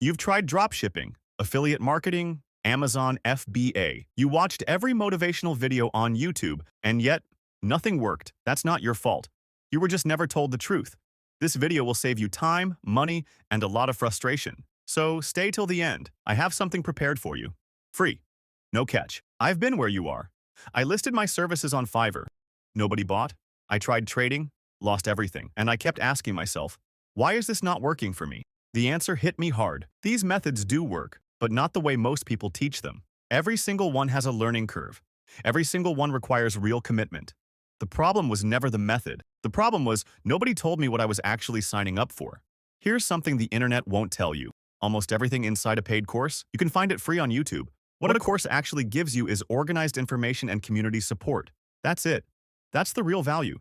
You've tried dropshipping, affiliate marketing, Amazon FBA. You watched every motivational video on YouTube, and yet nothing worked. That's not your fault. You were just never told the truth. This video will save you time, money, and a lot of frustration. So stay till the end. I have something prepared for you. Free. No catch. I've been where you are. I listed my services on Fiverr. Nobody bought. I tried trading, lost everything, and I kept asking myself, why is this not working for me? The answer hit me hard. These methods do work, but not the way most people teach them. Every single one has a learning curve. Every single one requires real commitment. The problem was never the method. The problem was nobody told me what I was actually signing up for. Here's something the internet won't tell you. Almost everything inside a paid course, you can find it free on YouTube. What a course actually gives you is organized information and community support. That's it. That's the real value.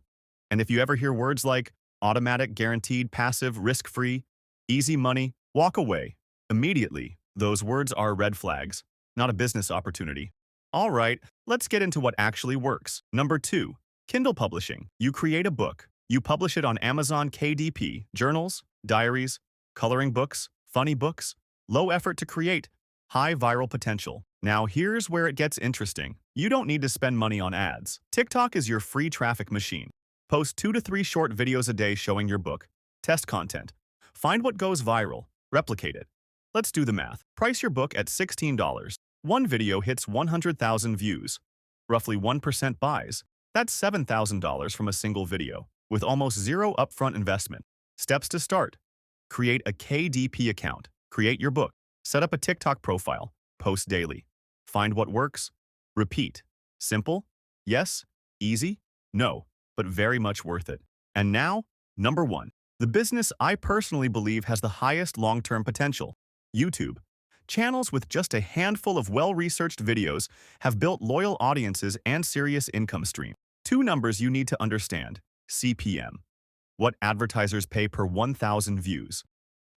And if you ever hear words like automatic, guaranteed, passive, risk-free, easy money, walk away. Immediately, those words are red flags, not a business opportunity. All right, let's get into what actually works. Number 2, Kindle publishing. You create a book. You publish it on Amazon KDP, journals, diaries, coloring books, funny books, low effort to create, high viral potential. Now here's where it gets interesting. You don't need to spend money on ads. TikTok is your free traffic machine. Post 2 to 3 short videos a day showing your book. Test content. Find what goes viral. Replicate it. Let's do the math. Price your book at $16. One video hits 100,000 views. Roughly 1% buys. That's $7,000 from a single video, with almost zero upfront investment. Steps to start. Create a KDP account. Create your book. Set up a TikTok profile. Post daily. Find what works. Repeat. Simple? Yes. Easy? No. But very much worth it. And now, number 1. The business I personally believe has the highest long-term potential. YouTube. Channels with just a handful of well-researched videos have built loyal audiences and serious income stream. 2 numbers you need to understand. CPM. What advertisers pay per 1,000 views.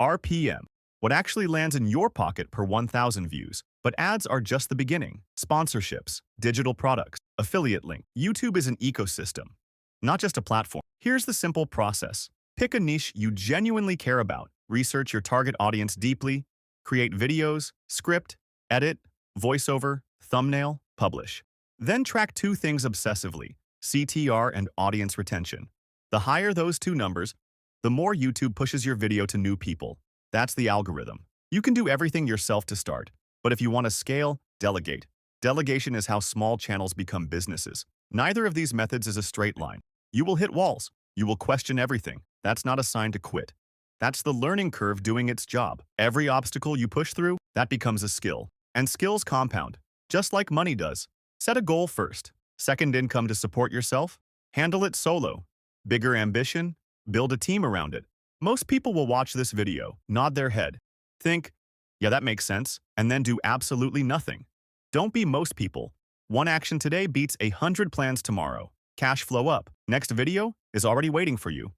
RPM. What actually lands in your pocket per 1,000 views. But ads are just the beginning. Sponsorships, digital products, affiliate link. YouTube is an ecosystem, not just a platform. Here's the simple process. Pick a niche you genuinely care about. Research your target audience deeply. Create videos, script, edit, voiceover, thumbnail, publish. Then track 2 things obsessively: CTR and audience retention. The higher those 2 numbers, the more YouTube pushes your video to new people. That's the algorithm. You can do everything yourself to start, but if you want to scale, delegate. Delegation is how small channels become businesses. Neither of these methods is a straight line. You will hit walls. You will question everything. That's not a sign to quit. That's the learning curve doing its job. Every obstacle you push through, that becomes a skill. And skills compound, just like money does. Set a goal first. Second income to support yourself. Handle it solo. Bigger ambition. Build a team around it. Most people will watch this video, nod their head, think, yeah, that makes sense, and then do absolutely nothing. Don't be most people. One action today beats 100 plans tomorrow. Cash flow up. Next video is already waiting for you.